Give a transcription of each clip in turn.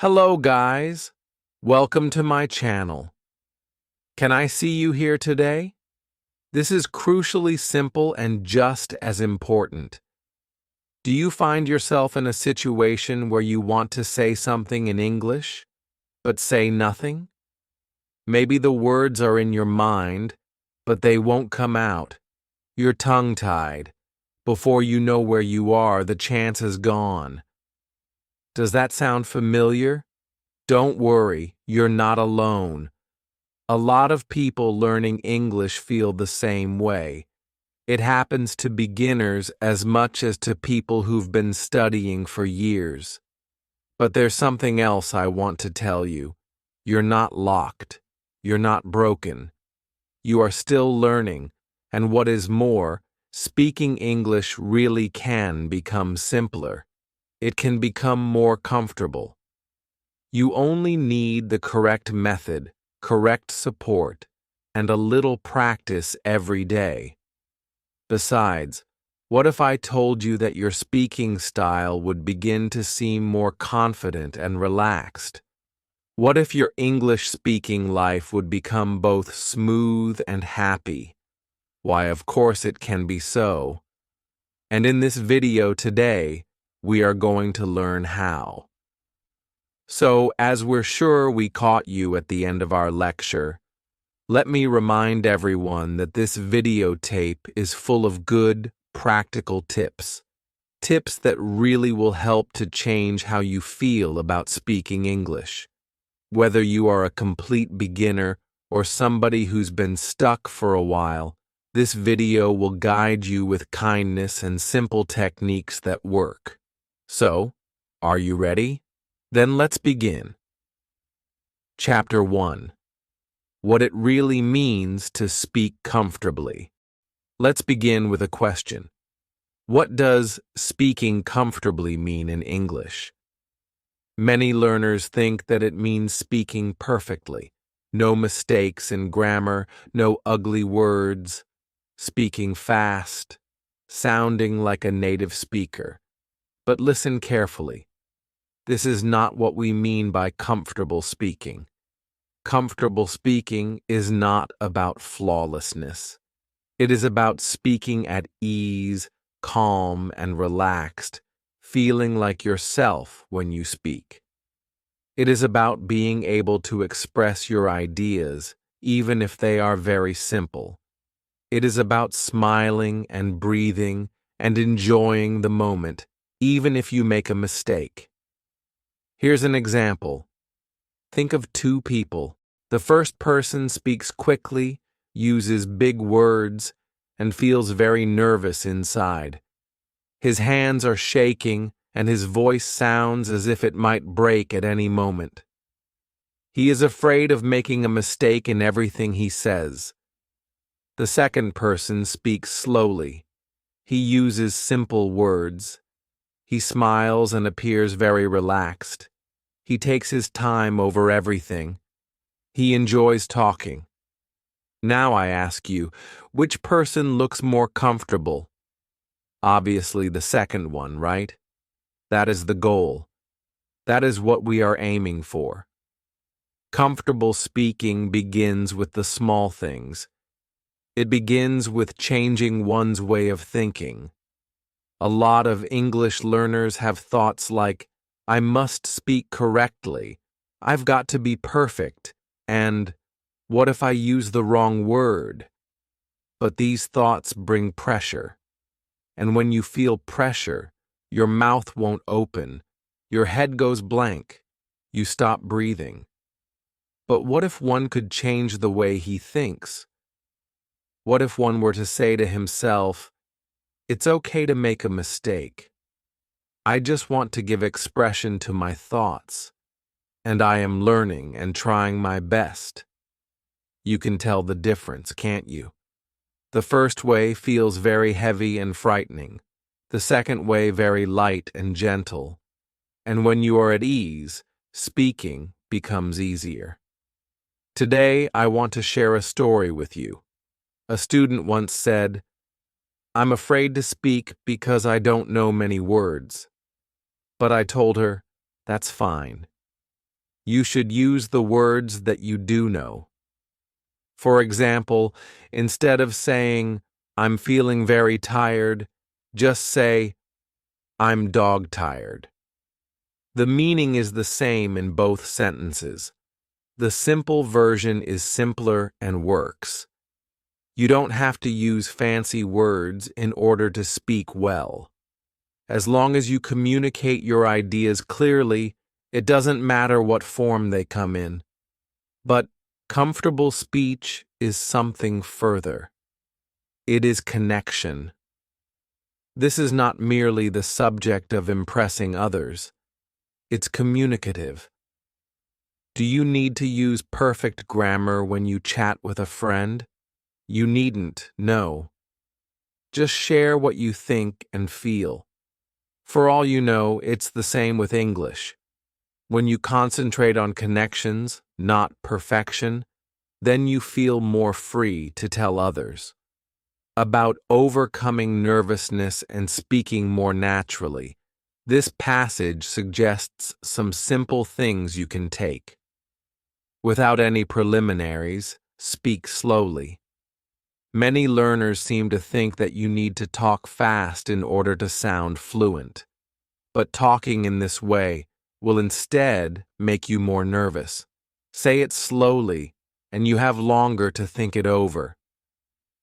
Hello guys, welcome to my channel. Can I see you here today? This is crucially simple and just as important. Do you find yourself in a situation where you want to say something in English, but say nothing? Maybe the words are in your mind, but they won't come out. You're tongue-tied. Before you know where you are, the chance is gone. Does that sound familiar? Don't worry, you're not alone. A lot of people learning English feel the same way. It happens to beginners as much as to people who've been studying for years. But there's something else I want to tell you. You're not locked. You're not broken. You are still learning, and what is more, speaking English really can become simpler. It can become more comfortable. You only need the correct method, correct support, and a little practice every day. Besides, what if I told you that your speaking style would begin to seem more confident and relaxed? What if your English speaking life would become both smooth and happy? Why, of course it can be so. And in this video today, we are going to learn how. So, as we're sure we caught you at the end of our lecture, let me remind everyone that this videotape is full of good, practical tips. Tips that really will help to change how you feel about speaking English. Whether you are a complete beginner or somebody who's been stuck for a while, this video will guide you with kindness and simple techniques that work. So, are you ready? Then let's begin. Chapter 1. What it really means to speak comfortably. Let's begin with a question. What does speaking comfortably mean in English? Many learners think that it means speaking perfectly. No mistakes in grammar, no ugly words, speaking fast, sounding like a native speaker. But listen carefully. This is not what we mean by comfortable speaking. Comfortable speaking is not about flawlessness. It is about speaking at ease, calm, and relaxed, feeling like yourself when you speak. It is about being able to express your ideas, even if they are very simple. It is about smiling and breathing and enjoying the moment, even if you make a mistake. Here's an example. Think of two people. The first person speaks quickly, uses big words, and feels very nervous inside. His hands are shaking, and his voice sounds as if it might break at any moment. He is afraid of making a mistake in everything he says. The second person speaks slowly. He uses simple words. He smiles and appears very relaxed. He takes his time over everything. He enjoys talking. Now I ask you, which person looks more comfortable? Obviously the second one, right? That is the goal. That is what we are aiming for. Comfortable speaking begins with the small things. It begins with changing one's way of thinking. A lot of English learners have thoughts like, I must speak correctly, I've got to be perfect, and what if I use the wrong word? But these thoughts bring pressure. And when you feel pressure, your mouth won't open, your head goes blank, you stop breathing. But what if one could change the way he thinks? What if one were to say to himself, it's okay to make a mistake. I just want to give expression to my thoughts, and I am learning and trying my best. You can tell the difference, can't you? The first way feels very heavy and frightening, the second way very light and gentle, and when you are at ease, speaking becomes easier. Today, I want to share a story with you. A student once said, I'm afraid to speak because I don't know many words. But I told her, that's fine. You should use the words that you do know. For example, instead of saying, "I'm feeling very tired," just say, "I'm dog-tired." The meaning is the same in both sentences. The simple version is simpler and works. You don't have to use fancy words in order to speak well. As long as you communicate your ideas clearly, it doesn't matter what form they come in. But comfortable speech is something further. It is connection. This is not merely the subject of impressing others. It's communicative. Do you need to use perfect grammar when you chat with a friend? You needn't, no. Just share what you think and feel. For all you know, it's the same with English. When you concentrate on connections, not perfection, then you feel more free to tell others. About overcoming nervousness and speaking more naturally, this passage suggests some simple things you can take. Without any preliminaries, speak slowly. Many learners seem to think that you need to talk fast in order to sound fluent. But talking in this way will instead make you more nervous. Say it slowly, and you have longer to think it over.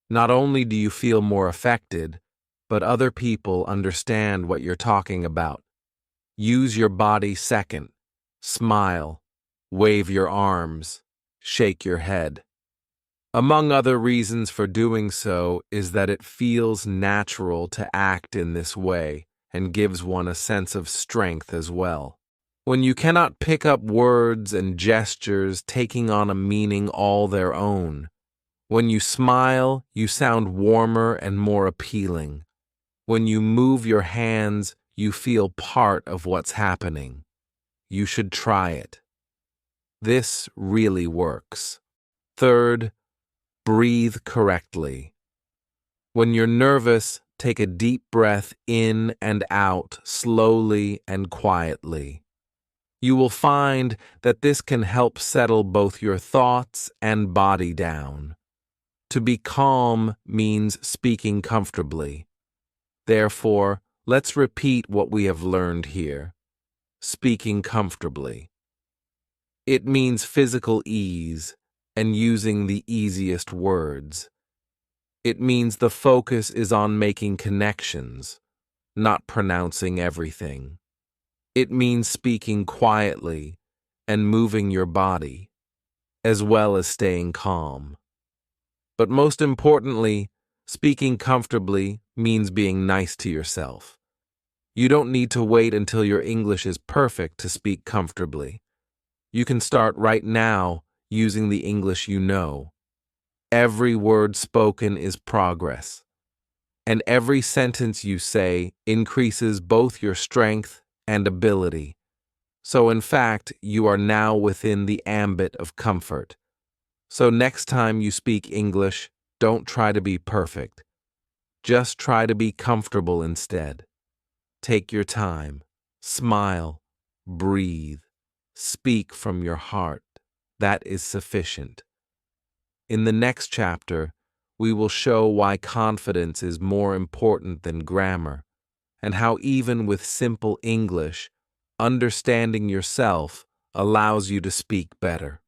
Not only do you feel more affected, but other people understand what you're talking about. Use your body second. Smile, wave your arms, shake your head. Among other reasons for doing so is that it feels natural to act in this way and gives one a sense of strength as well. When you cannot pick up words and gestures taking on a meaning all their own, when you smile, you sound warmer and more appealing. When you move your hands, you feel part of what's happening. You should try it. This really works. Third, breathe correctly. When you're nervous, take a deep breath in and out slowly and quietly. You will find that this can help settle both your thoughts and body down. To be calm means speaking comfortably. Therefore, let's repeat what we have learned here. Speaking comfortably. It means physical ease and using the easiest words. It means the focus is on making connections, not pronouncing everything. It means speaking quietly and moving your body, as well as staying calm. But most importantly, speaking comfortably means being nice to yourself. You don't need to wait until your English is perfect to speak comfortably. You can start right now using the English you know. Every word spoken is progress, and every sentence you say increases both your strength and ability. So in fact, you are now within the ambit of comfort. So next time you speak English, don't try to be perfect. Just try to be comfortable instead. Take your time, smile, breathe, speak from your heart. That is sufficient. In the next chapter, we will show why confidence is more important than grammar, and how even with simple English, understanding yourself allows you to speak better.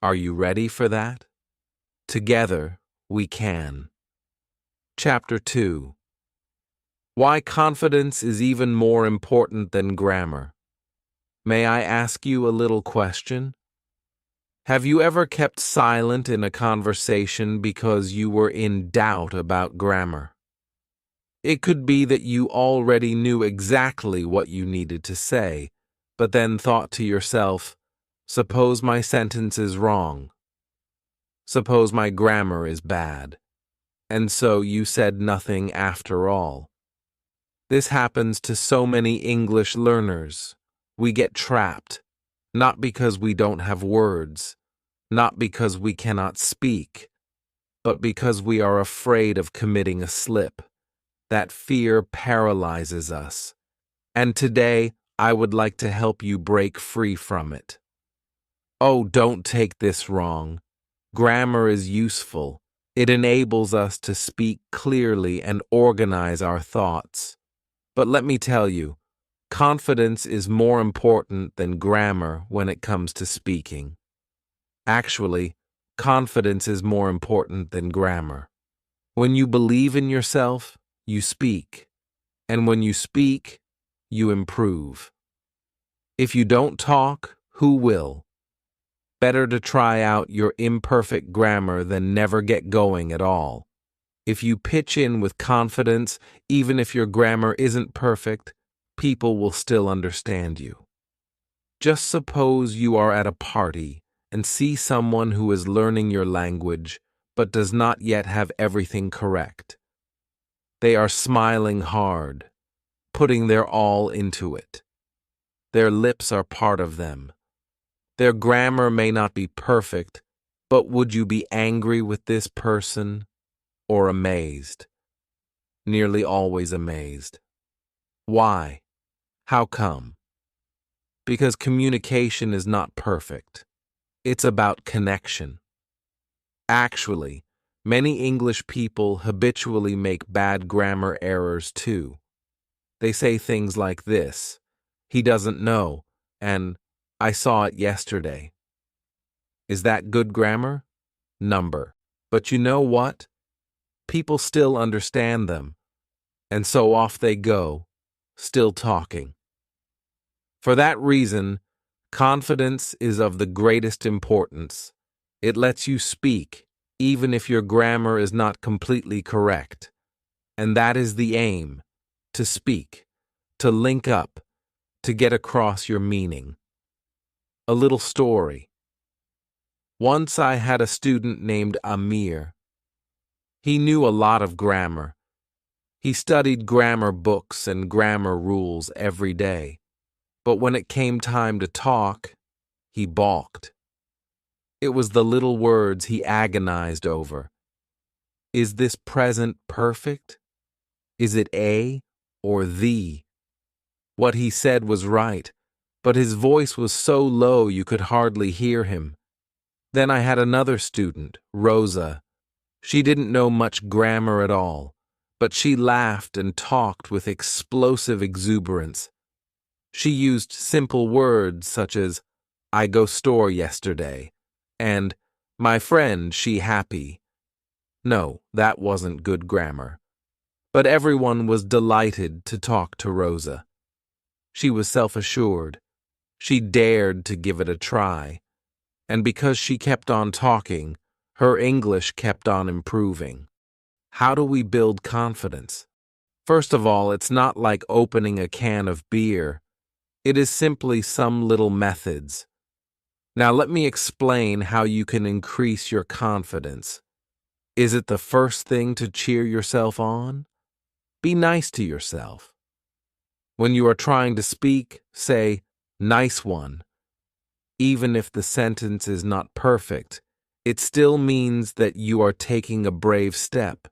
Are you ready for that? Together, we can. Chapter 2. Why confidence is even more important than grammar. May I ask you a little question? Have you ever kept silent in a conversation because you were in doubt about grammar? It could be that you already knew exactly what you needed to say, but then thought to yourself, suppose my sentence is wrong. Suppose my grammar is bad. And so you said nothing after all. This happens to so many English learners. We get trapped, not because we don't have words, not because we cannot speak, but because we are afraid of committing a slip. That fear paralyzes us. And today, I would like to help you break free from it. Oh, don't take this wrong. Grammar is useful. It enables us to speak clearly and organize our thoughts. But let me tell you, confidence is more important than grammar when it comes to speaking. Actually, confidence is more important than grammar. When you believe in yourself, you speak. And when you speak, you improve. If you don't talk, who will? Better to try out your imperfect grammar than never get going at all. If you pitch in with confidence, even if your grammar isn't perfect, people will still understand you. Just suppose you are at a party and see someone who is learning your language but does not yet have everything correct. They are smiling hard, putting their all into it. Their lips are part of them. Their grammar may not be perfect, but would you be angry with this person or amazed? Nearly always amazed. Why? How come? Because communication is not perfect. It's about connection. Actually, many English people habitually make bad grammar errors too. They say things like this: he doesn't know, and I saw it yesterday. Is that good grammar? Number. But you know what? People still understand them, and so off they go, still talking. For that reason, confidence is of the greatest importance. It lets you speak, even if your grammar is not completely correct. And that is the aim: to speak, to link up, to get across your meaning. A little story. Once I had a student named Amir. He knew a lot of grammar. He studied grammar books and grammar rules every day. But when it came time to talk, he balked. It was the little words he agonized over. Is this present perfect? Is it a or the? What he said was right, but his voice was so low you could hardly hear him. Then I had another student, Rosa. She didn't know much grammar at all, but she laughed and talked with explosive exuberance. She used simple words such as, I go store yesterday, and my friend she happy. No, that wasn't good grammar. But everyone was delighted to talk to Rosa. She was self-assured. She dared to give it a try. And because she kept on talking, her English kept on improving. How do we build confidence? First of all, it's not like opening a can of beer. It is simply some little methods. Now let me explain how you can increase your confidence. Is it the first thing to cheer yourself on? Be nice to yourself. When you are trying to speak, say, nice one. Even if the sentence is not perfect, it still means that you are taking a brave step.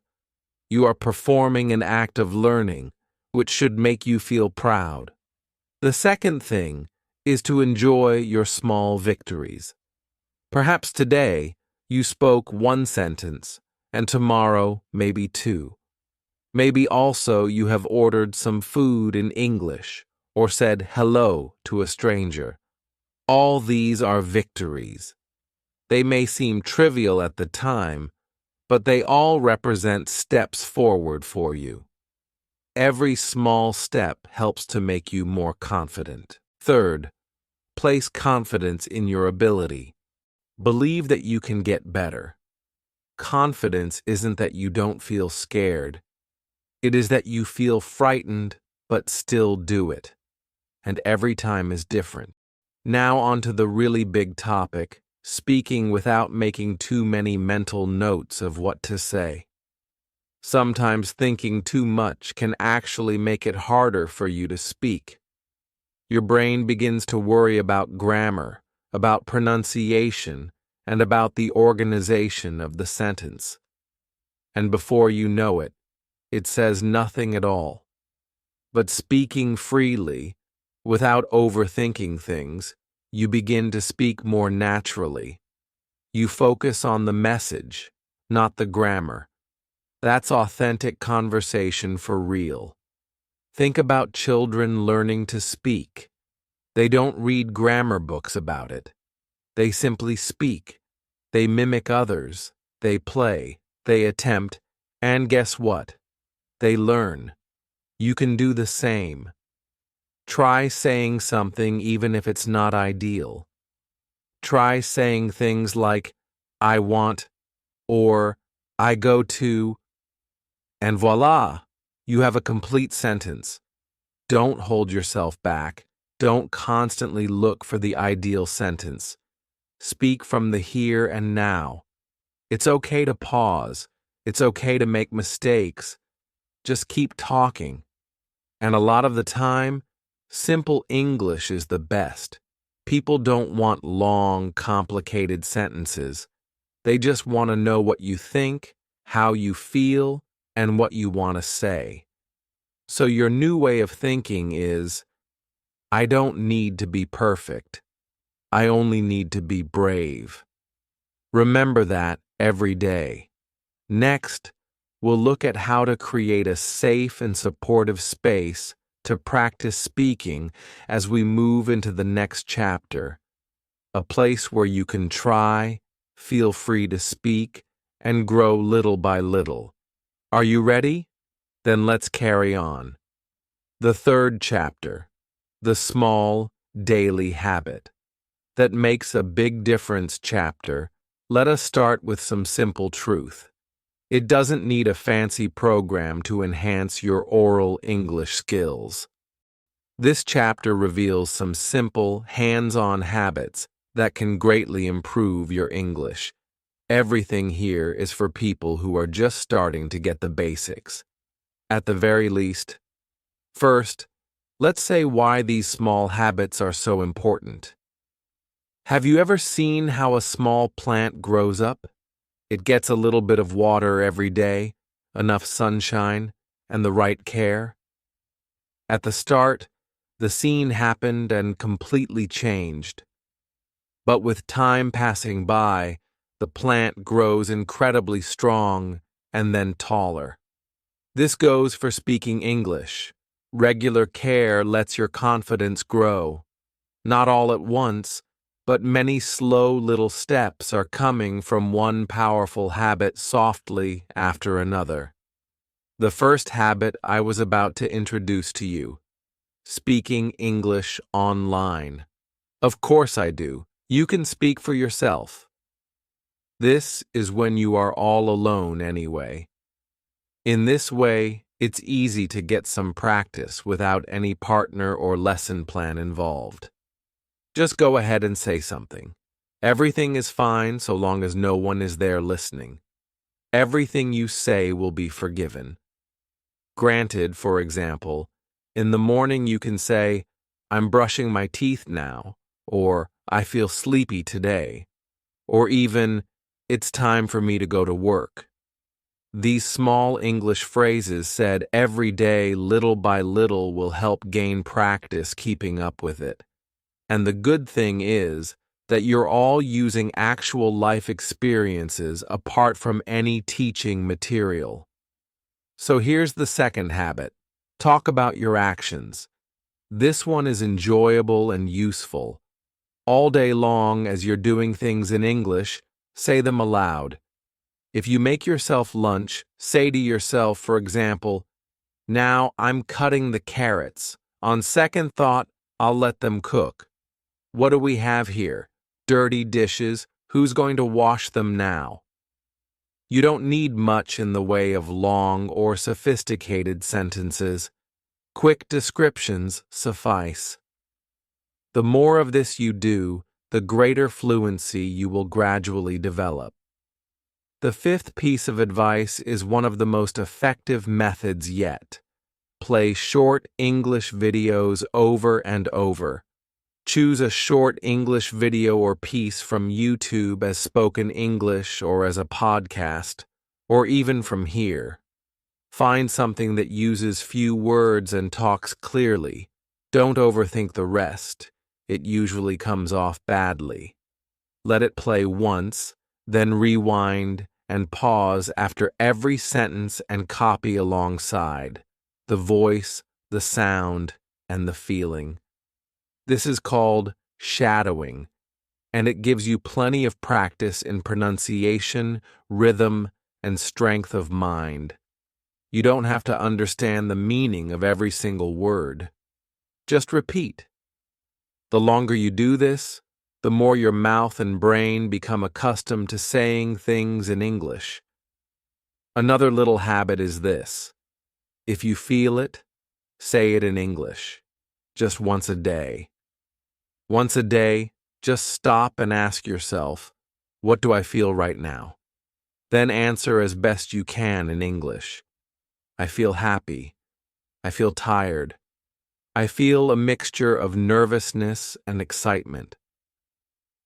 You are performing an act of learning, which should make you feel proud. The second thing is to enjoy your small victories. Perhaps today you spoke one sentence, and tomorrow maybe two. Maybe also you have ordered some food in English or said hello to a stranger. All these are victories. They may seem trivial at the time, but they all represent steps forward for you. Every small step helps to make you more confident. Third, place confidence in your ability. Believe that you can get better. Confidence isn't that you don't feel scared. It is that you feel frightened but still do it. And every time is different. Now on to the really big topic, speaking without making too many mental notes of what to say. Sometimes thinking too much can actually make it harder for you to speak. Your brain begins to worry about grammar, about pronunciation, and about the organization of the sentence. And before you know it, it says nothing at all. But speaking freely, without overthinking things, You begin to speak more naturally. You focus on the message, not the grammar. That's authentic conversation for real. Think about children learning to speak. They don't read grammar books about it. They simply speak. They mimic others. They play. They attempt. And guess what? They learn. You can do the same. Try saying something even if it's not ideal. Try saying things like, I want, or I go to, and voila, you have a complete sentence. Don't hold yourself back. Don't constantly look for the ideal sentence. Speak from the here and now. It's okay to pause. It's okay to make mistakes. Just keep talking. And a lot of the time, simple English is the best. People don't want long, complicated sentences. They just want to know what you think, how you feel, and what you want to say. So your new way of thinking is, I don't need to be perfect. I only need to be brave. Remember that every day. Next, we'll look at how to create a safe and supportive space to practice speaking as we move into the next chapter. A place where you can try, feel free to speak, and grow little by little. Are you ready? Then let's carry on. The third chapter, the small, daily habit. That makes a big difference chapter. Let us start with some simple truth. It doesn't need a fancy program to enhance your oral English skills. This chapter reveals some simple, hands-on habits that can greatly improve your English. Everything here is for people who are just starting to get the basics. At the very least, first, let's say why these small habits are so important. Have you ever seen how a small plant grows up? It gets a little bit of water every day, enough sunshine, and the right care. At the start, the scene happened and completely changed. But with time passing by, the plant grows incredibly strong and then taller. This goes for speaking English. Regular care lets your confidence grow. Not all at once, but many slow little steps are coming from one powerful habit softly after another. The first habit I was about to introduce to you, speaking English online. Of course I do. You can speak for yourself. This is when you are all alone anyway. In this way, it's easy to get some practice without any partner or lesson plan involved. Just go ahead and say something. Everything is fine so long as no one is there listening. Everything you say will be forgiven. Granted, for example, in the morning you can say, I'm brushing my teeth now, or I feel sleepy today, or even, it's time for me to go to work. These small English phrases said every day, little by little, will help gain practice keeping up with it. And the good thing is that you're all using actual life experiences apart from any teaching material. So here's the second habit. Talk about your actions. This one is enjoyable and useful. All day long, as you're doing things in English, say them aloud. If you make yourself lunch, say to yourself, for example, now I'm cutting the carrots. On second thought, I'll let them cook. What do we have here? Dirty dishes. Who's going to wash them now? You don't need much in the way of long or sophisticated sentences. Quick descriptions suffice. The more of this you do, the greater fluency you will gradually develop. The fifth piece of advice is one of the most effective methods yet. Play short English videos over and over. Choose a short English video or piece from YouTube as spoken English or as a podcast, or even from here. Find something that uses few words and talks clearly. Don't overthink the rest. it usually comes off badly. Let it play once, then rewind and pause after every sentence and copy alongside the voice, the sound, and the feeling. This is called shadowing, and it gives you plenty of practice in pronunciation, rhythm, and strength of mind. You don't have to understand the meaning of every single word. Just repeat. The longer you do this, the more your mouth and brain become accustomed to saying things in English. Another little habit is this. If you feel it, say it in English, just once a day. Once a day, just stop and ask yourself, what do I feel right now? Then answer as best you can in English. I feel happy. I feel tired. I feel a mixture of nervousness and excitement.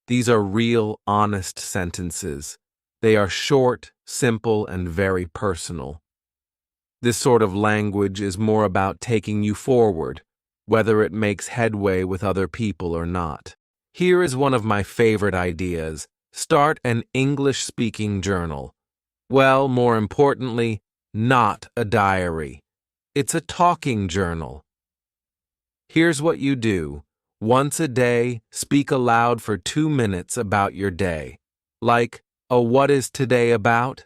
These are real, honest sentences. They are short, simple, and very personal. This sort of language is more about taking you forward, whether it makes headway with other people or not. Here is one of my favorite ideas. Start an English-speaking journal. Well, more importantly, not a diary. It's a talking journal. Here's what you do. Once a day, speak aloud for 2 minutes about your day. Like, what is today about?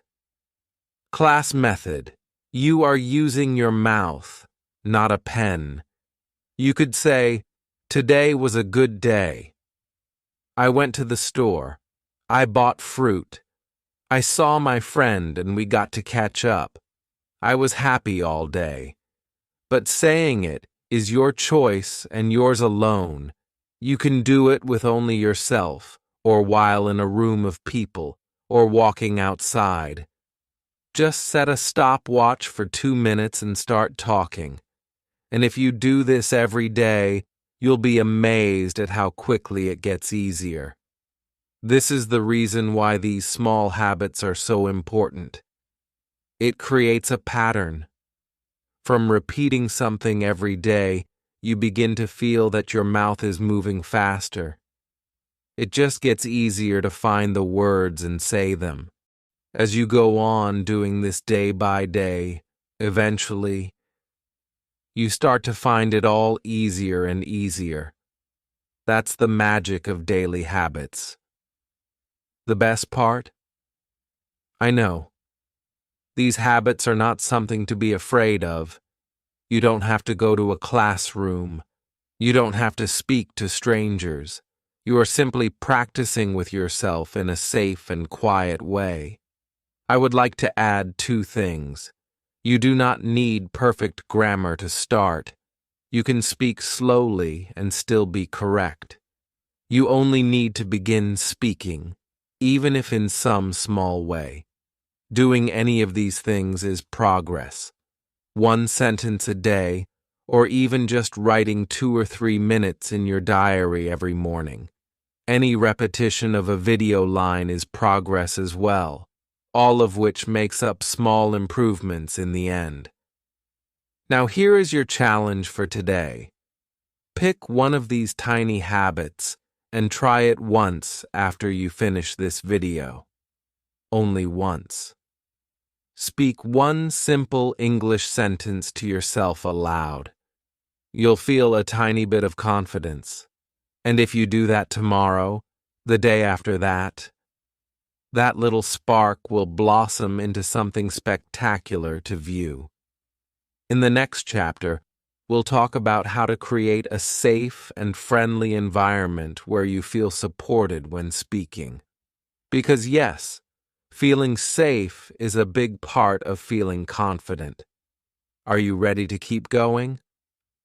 Class method. You are using your mouth, not a pen. You could say, today was a good day. I went to the store. I bought fruit. I saw my friend and we got to catch up. I was happy all day. But saying it is your choice and yours alone. You can do it with only yourself, or while in a room of people, or walking outside. Just set a stopwatch for 2 minutes and start talking. And if you do this every day, you'll be amazed at how quickly it gets easier. This is the reason why these small habits are so important. It creates a pattern. From repeating something every day, you begin to feel that your mouth is moving faster. It just gets easier to find the words and say them. As you go on doing this day by day, eventually, you start to find it all easier and easier. That's the magic of daily habits. The best part? I know. These habits are not something to be afraid of. You don't have to go to a classroom. You don't have to speak to strangers. You are simply practicing with yourself in a safe and quiet way. I would like to add 2 things. You do not need perfect grammar to start. You can speak slowly and still be correct. You only need to begin speaking, even if in some small way. Doing any of these things is progress. 1 sentence a day, or even just writing 2 or 3 minutes in your diary every morning. Any repetition of a video line is progress as well, all of which makes up small improvements in the end. Now here is your challenge for today. Pick one of these tiny habits and try it once after you finish this video. Only once. Speak 1 simple English sentence to yourself aloud. You'll feel a tiny bit of confidence. And if you do that tomorrow, the day after that little spark will blossom into something spectacular to view. In the next chapter, we'll talk about how to create a safe and friendly environment where you feel supported when speaking. Because yes, feeling safe is a big part of feeling confident. Are you ready to keep going?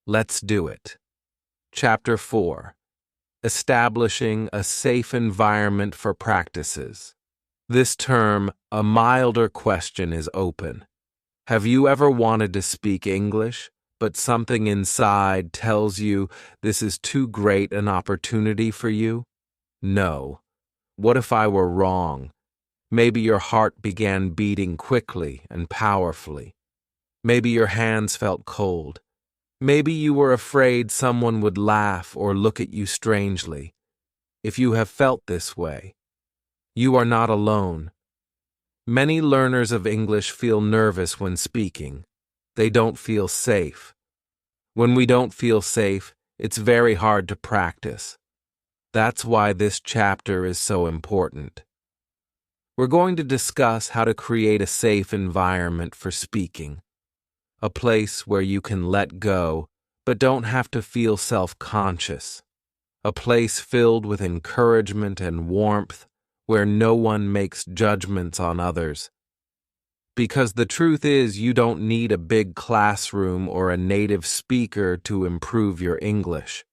Let's do it. Chapter 4. Establishing a safe environment for practices. This term, a milder question, is open. Have you ever wanted to speak English, but something inside tells you this is too great an opportunity for you? No. What if I were wrong? Maybe your heart began beating quickly and powerfully. Maybe your hands felt cold. Maybe you were afraid someone would laugh or look at you strangely. If you have felt this way, you are not alone. Many learners of English feel nervous when speaking. They don't feel safe. When we don't feel safe, it's very hard to practice. That's why this chapter is so important. We're going to discuss how to create a safe environment for speaking, a place where you can let go but don't have to feel self-conscious, a place filled with encouragement and warmth where no one makes judgments on others. Because the truth is, you don't need a big classroom or a native speaker to improve your English.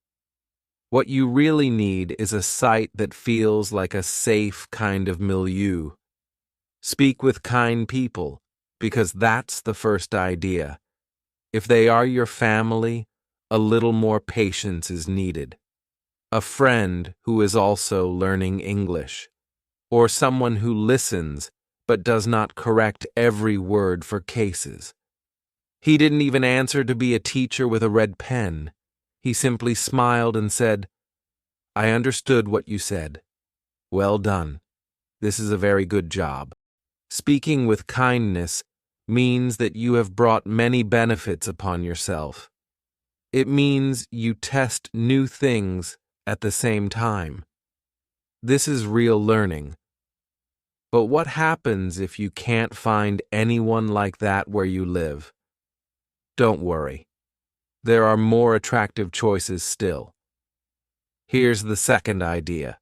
What you really need is a site that feels like a safe kind of milieu. Speak with kind people, because that's the first idea. If they are your family, a little more patience is needed. A friend who is also learning English, or someone who listens but does not correct every word for cases. He didn't even answer to be a teacher with a red pen. He simply smiled and said, "I understood what you said. Well done. This is a very good job." Speaking with kindness means that you have brought many benefits upon yourself. It means you test new things at the same time. This is real learning. But what happens if you can't find anyone like that where you live? Don't worry. There are more attractive choices still. Here's the second idea.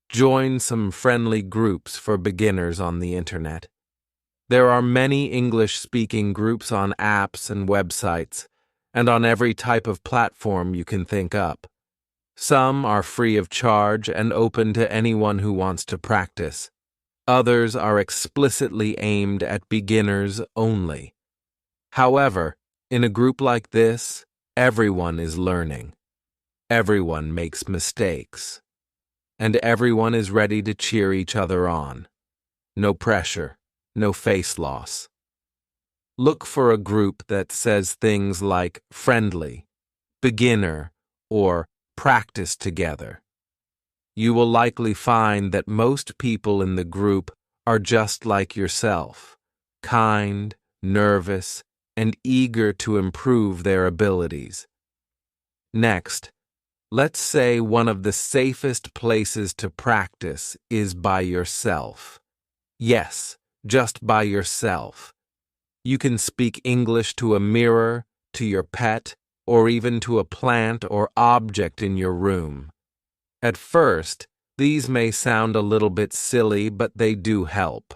Join some friendly groups for beginners on the internet. There are many English-speaking groups on apps and websites, and on every type of platform you can think up. Some are free of charge and open to anyone who wants to practice. Others are explicitly aimed at beginners only. However, in a group like this, everyone is learning. Everyone makes mistakes. And everyone is ready to cheer each other on. No pressure, no face loss. Look for a group that says things like friendly, beginner, or practice together. You will likely find that most people in the group are just like yourself, kind, nervous, and eager to improve their abilities. Next, let's say one of the safest places to practice is by yourself. Yes, just by yourself. You can speak English to a mirror, to your pet, or even to a plant or object in your room. At first, these may sound a little bit silly, but they do help.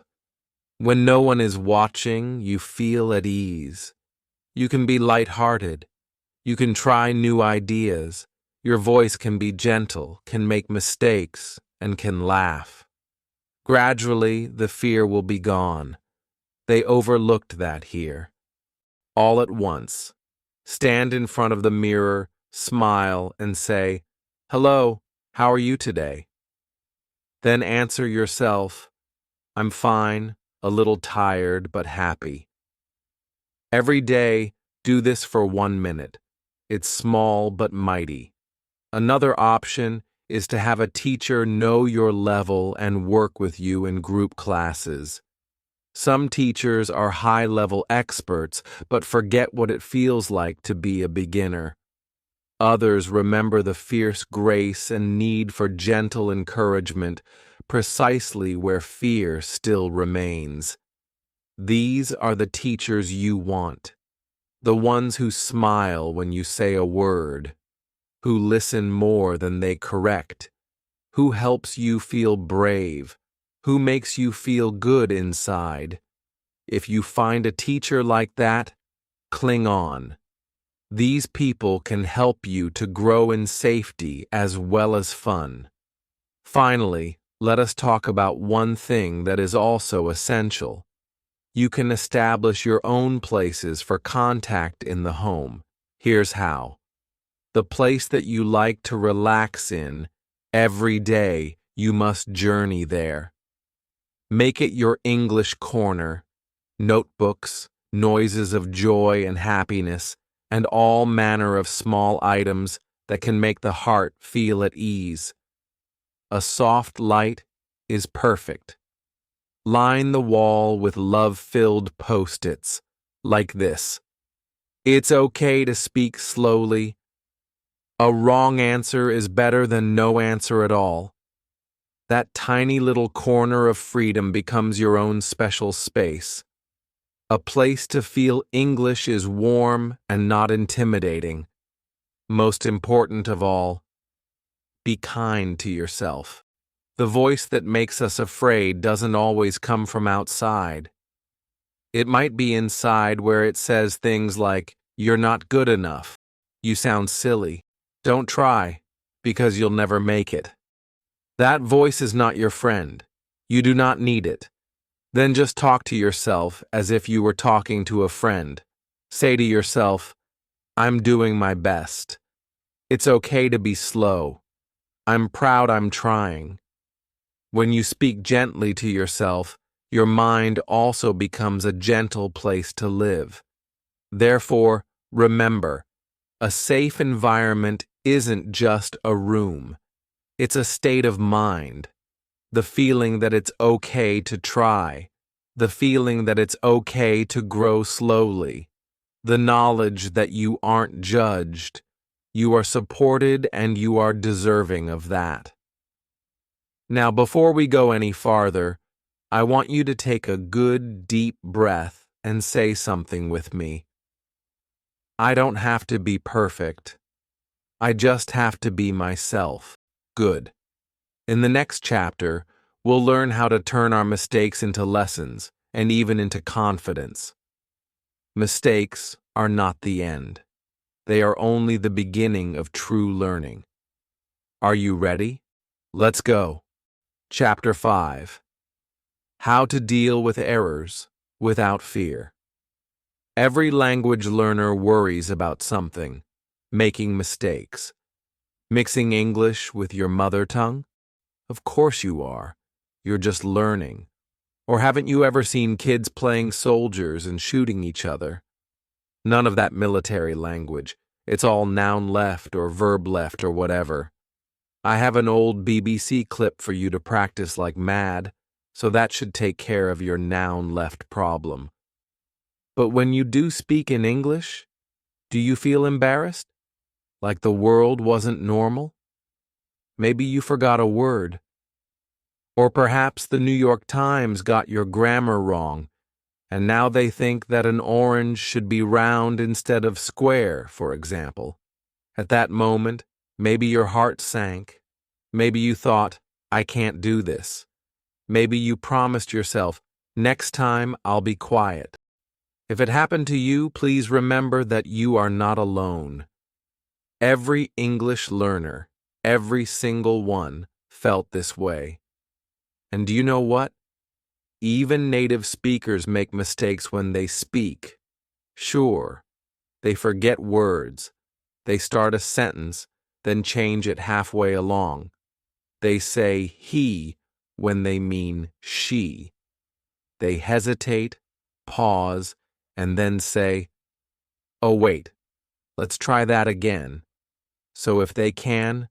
When no one is watching, you feel at ease. You can be lighthearted. You can try new ideas. Your voice can be gentle, can make mistakes, and can laugh. Gradually, the fear will be gone. They overlooked that here. All at once, stand in front of the mirror, smile, and say, "Hello, how are you today?" Then answer yourself, "I'm fine, a little tired, but happy." Every day, do this for 1 minute. It's small but mighty. Another option is to have a teacher know your level and work with you in group classes. Some teachers are high-level experts but forget what it feels like to be a beginner. Others remember the fierce grace and need for gentle encouragement precisely where fear still remains. These are the teachers you want, the ones who smile when you say a word, who listen more than they correct, who helps you feel brave, who makes you feel good inside. If you find a teacher like that, cling on. These people can help you to grow in safety as well as fun. Finally, let us talk about one thing that is also essential. You can establish your own places for contact in the home. Here's how. The place that you like to relax in, every day you must journey there. Make it your English corner. Notebooks, noises of joy and happiness, and all manner of small items that can make the heart feel at ease. A soft light is perfect. Line the wall with love-filled post-its, like this. It's okay to speak slowly. A wrong answer is better than no answer at all. That tiny little corner of freedom becomes your own special space. A place to feel English is warm and not intimidating. Most important of all, be kind to yourself. The voice that makes us afraid doesn't always come from outside. It might be inside, where it says things like, "You're not good enough. You sound silly. Don't try, because you'll never make it." That voice is not your friend. You do not need it. Then just talk to yourself as if you were talking to a friend. Say to yourself, "I'm doing my best. It's okay to be slow. I'm proud I'm trying." When you speak gently to yourself, your mind also becomes a gentle place to live. Therefore, remember, a safe environment isn't just a room. It's a state of mind. The feeling that it's okay to try. The feeling that it's okay to grow slowly. The knowledge that you aren't judged. You are supported and you are deserving of that. Now, before we go any farther, I want you to take a good, deep breath and say something with me. I don't have to be perfect. I just have to be myself. Good. In the next chapter, we'll learn how to turn our mistakes into lessons and even into confidence. Mistakes are not the end. They are only the beginning of true learning. Are you ready? Let's go. Chapter 5. How to deal with errors without fear. Every language learner worries about something: making mistakes. Mixing English with your mother tongue? Of course you are. You're just learning. Or haven't you ever seen kids playing soldiers and shooting each other? None of that military language. It's all noun left or verb left or whatever. I have an old BBC clip for you to practice like mad, so that should take care of your noun left problem. But when you do speak in English, do you feel embarrassed? Like the world wasn't normal? Maybe you forgot a word. Or perhaps the New York Times got your grammar wrong, and now they think that an orange should be round instead of square, for example. At that moment, maybe your heart sank. Maybe you thought, "I can't do this." Maybe you promised yourself, "Next time I'll be quiet." If it happened to you, please remember that you are not alone. Every English learner, every single one, felt this way. And do you know what? Even native speakers make mistakes when they speak. Sure, they forget words. They start a sentence, then change it halfway along. They say he when they mean she. They hesitate, pause, and then say, "Oh wait, let's try that again." So if they can,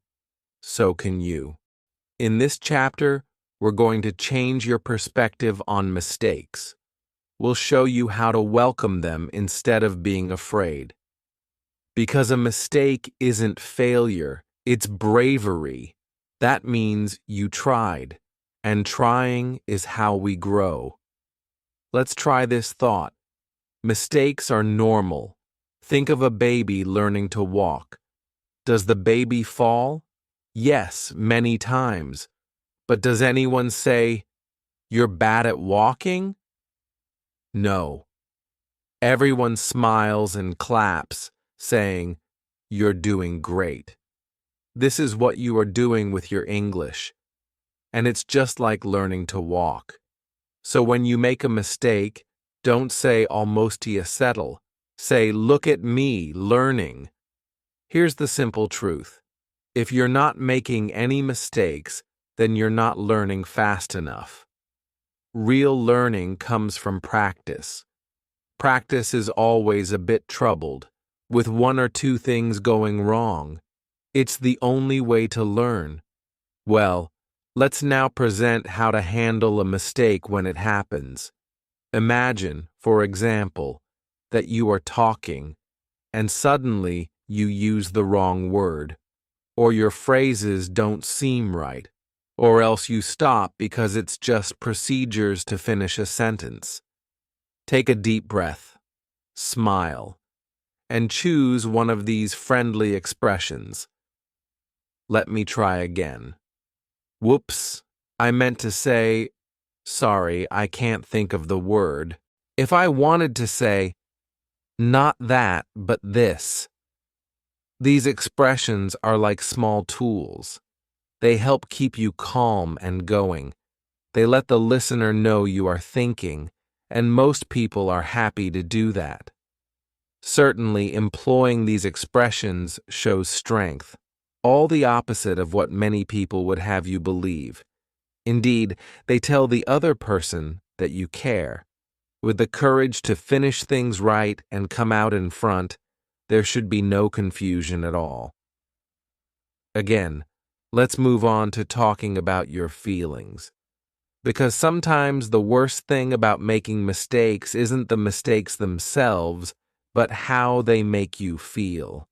so can you. In this chapter, we're going to change your perspective on mistakes. We'll show you how to welcome them instead of being afraid. Because a mistake isn't failure, it's bravery. That means you tried, and trying is how we grow. Let's try this thought. Mistakes are normal. Think of a baby learning to walk. Does the baby fall? Yes, many times. But does anyone say, "You're bad at walking"? No. Everyone smiles and claps, saying, "You're doing great." This is what you are doing with your English. And it's just like learning to walk. So when you make a mistake, don't say "almostia settle." Say, "Look at me, learning." Here's the simple truth. If you're not making any mistakes, then you're not learning fast enough. Real learning comes from practice. Practice is always a bit troubled. with one or two things going wrong. It's the only way to learn. Well, let's now present how to handle a mistake when it happens. Imagine, for example, that you are talking and suddenly you use the wrong word, or your phrases don't seem right, or else you stop because it's just procedures to finish a sentence. Take a deep breath, smile, and choose one of these friendly expressions. Let me try again. Whoops, I meant to say, sorry, I can't think of the word. If I wanted to say, not that, but this. These expressions are like small tools. They help keep you calm and going. They let the listener know you are thinking, and most people are happy to do that. Certainly, employing these expressions shows strength, all the opposite of what many people would have you believe. Indeed, they tell the other person that you care. With the courage to finish things right and come out in front, there should be no confusion at all. Again, let's move on to talking about your feelings. Because sometimes the worst thing about making mistakes isn't the mistakes themselves, but how they make you feel.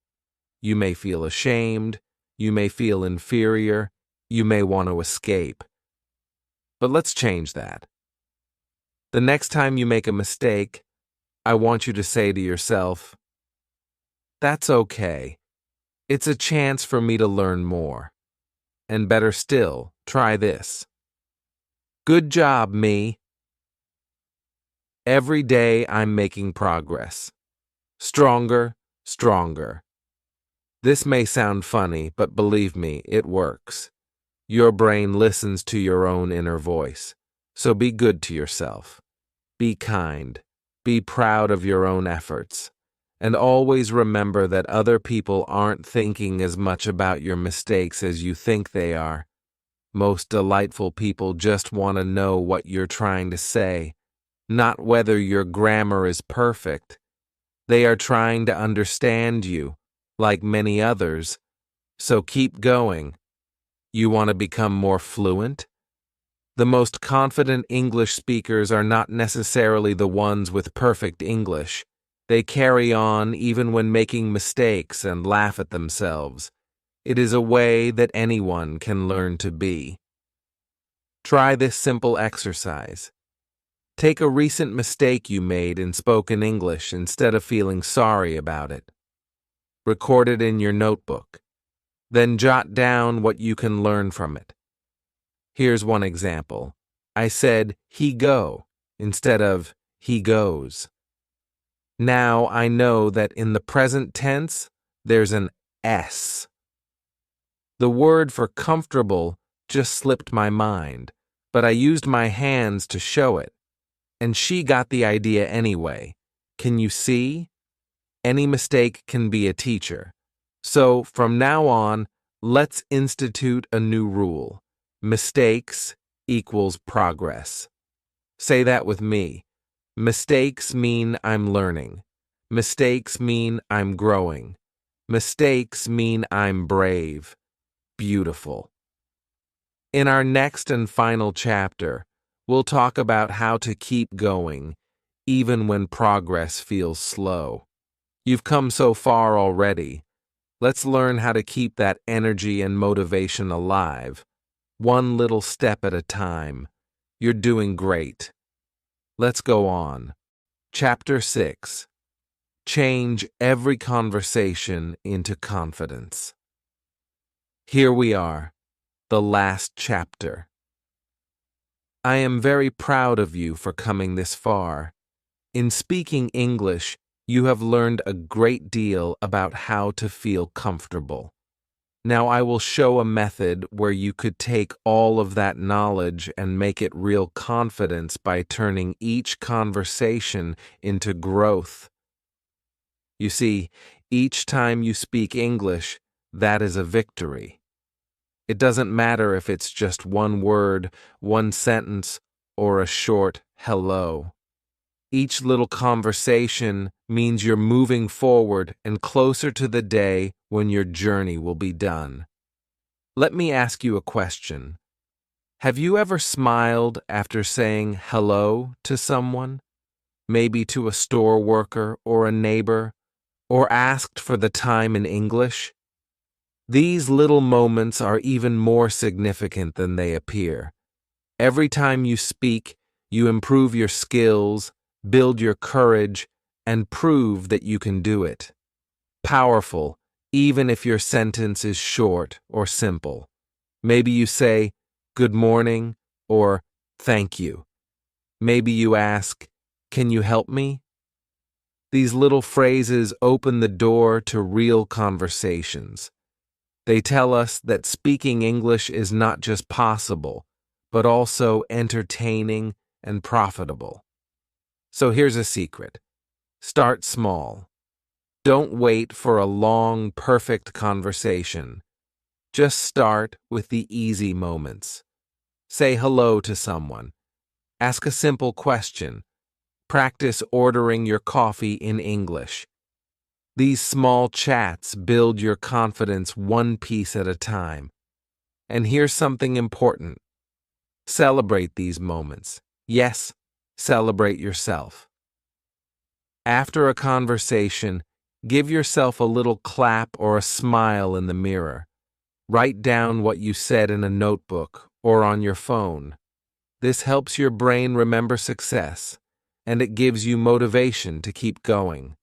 You may feel ashamed, you may feel inferior, you may want to escape. But let's change that. The next time you make a mistake, I want you to say to yourself, that's okay. It's a chance for me to learn more. And better still, try this. Good job, me. Every day I'm making progress. Stronger, stronger. This may sound funny, but believe me, it works. Your brain listens to your own inner voice. So be good to yourself. Be kind. Be proud of your own efforts. And always remember that other people aren't thinking as much about your mistakes as you think they are. Most delightful people just want to know what you're trying to say, not whether your grammar is perfect. They are trying to understand you, like many others. So keep going. You want to become more fluent? The most confident English speakers are not necessarily the ones with perfect English. They carry on even when making mistakes and laugh at themselves. It is a way that anyone can learn to be. Try this simple exercise. Take a recent mistake you made in spoken English instead of feeling sorry about it. Record it in your notebook. Then jot down what you can learn from it. Here's one example. I said, he go, instead of he goes. Now I know that in the present tense, there's an S. The word for comfortable just slipped my mind, but I used my hands to show it. And she got the idea anyway. Can you see? Any mistake can be a teacher. So from now on, let's institute a new rule. Mistakes equals progress. Say that with me. Mistakes mean I'm learning. Mistakes mean I'm growing. Mistakes mean I'm brave. Beautiful. In our next and final chapter, we'll talk about how to keep going, even when progress feels slow. You've come so far already. Let's learn how to keep that energy and motivation alive. One little step at a time. You're doing great. Let's go on. Chapter 6. Change every conversation into confidence. Here we are, the last chapter. I am very proud of you for coming this far. In speaking English, you have learned a great deal about how to feel comfortable. Now I will show a method where you could take all of that knowledge and make it real confidence by turning each conversation into growth. You see, each time you speak English, that is a victory. It doesn't matter if it's just one word, one sentence, or a short hello. Each little conversation means you're moving forward and closer to the day when your journey will be done. Let me ask you a question. Have you ever smiled after saying hello to someone? Maybe to a store worker or a neighbor, or asked for the time in English? These little moments are even more significant than they appear. Every time you speak, you improve your skills, build your courage, and prove that you can do it. Powerful, even if your sentence is short or simple. Maybe you say, "Good morning," or "Thank you." Maybe you ask, "Can you help me?" These little phrases open the door to real conversations. They tell us that speaking English is not just possible, but also entertaining and profitable. So here's a secret. Start small. Don't wait for a long, perfect conversation. Just start with the easy moments. Say hello to someone. Ask a simple question. Practice ordering your coffee in English. These small chats build your confidence one piece at a time. And here's something important. Celebrate these moments. Yes, celebrate yourself. After a conversation, give yourself a little clap or a smile in the mirror. Write down what you said in a notebook or on your phone. This helps your brain remember success, and it gives you motivation to keep going.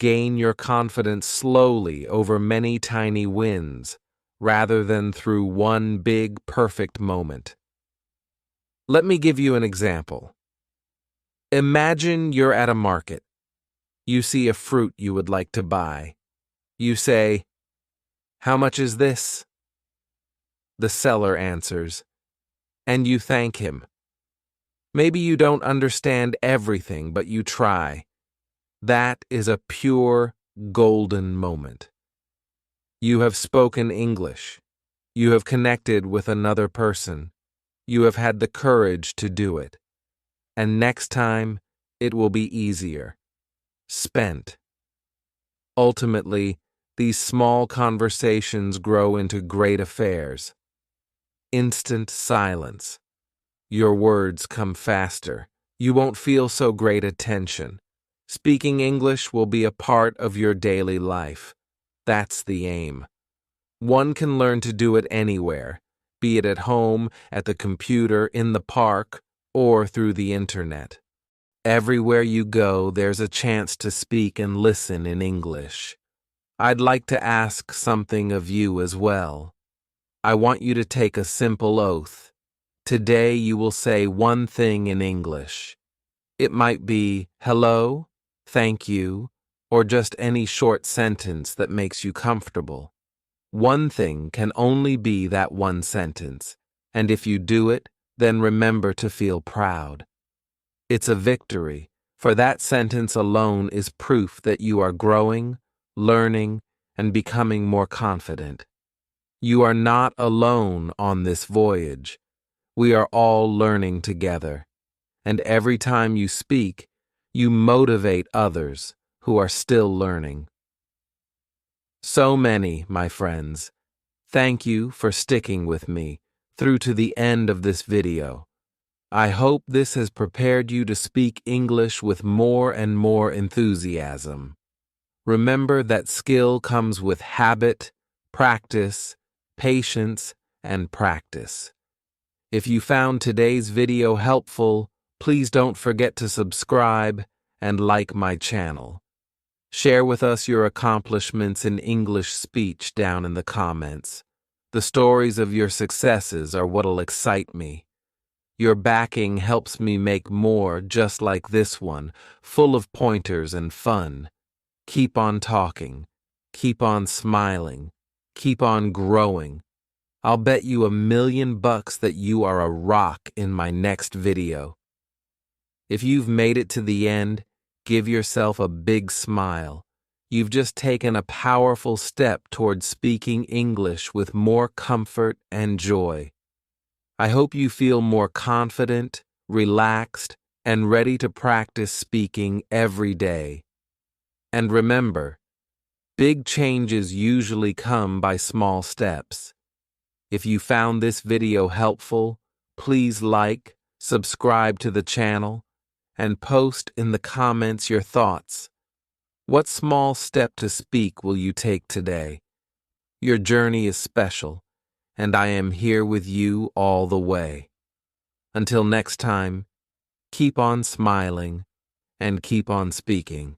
Gain your confidence slowly over many tiny wins, rather than through one big, perfect moment. Let me give you an example. Imagine you're at a market. You see a fruit you would like to buy. You say, "How much is this?" The seller answers, and you thank him. Maybe you don't understand everything, but you try. That is a pure, golden moment. You have spoken English. You have connected with another person. You have had the courage to do it. And next time, it will be easier. Spent. Ultimately, these small conversations grow into great affairs. Instant silence. Your words come faster. You won't feel so great a tension. Speaking English will be a part of your daily life. That's the aim. One can learn to do it anywhere, be it at home, at the computer, in the park, or through the internet. Everywhere you go, there's a chance to speak and listen in English. I'd like to ask something of you as well. I want you to take a simple oath. Today you will say one thing in English. It might be hello, thank you, or just any short sentence that makes you comfortable. One thing can only be that one sentence, and if you do it, then remember to feel proud. It's a victory, for that sentence alone is proof that you are growing, learning, and becoming more confident. You are not alone on this voyage. We are all learning together, and every time you speak, you motivate others who are still learning. So many, my friends. Thank you for sticking with me through to the end of this video. I hope this has prepared you to speak English with more and more enthusiasm. Remember that skill comes with habit, practice, patience, and practice. If you found today's video helpful, please don't forget to subscribe and like my channel. Share with us your accomplishments in English speech down in the comments. The stories of your successes are what'll excite me. Your backing helps me make more just like this one, full of pointers and fun. Keep on talking. Keep on smiling. Keep on growing. I'll bet you $1,000,000 that you are a rock in my next video. If you've made it to the end, give yourself a big smile. You've just taken a powerful step toward speaking English with more comfort and joy. I hope you feel more confident, relaxed, and ready to practice speaking every day. And remember, big changes usually come by small steps. If you found this video helpful, please like, subscribe to the channel, and post in the comments your thoughts. What small step to speak will you take today? Your journey is special, and I am here with you all the way. Until next time, keep on smiling and keep on speaking.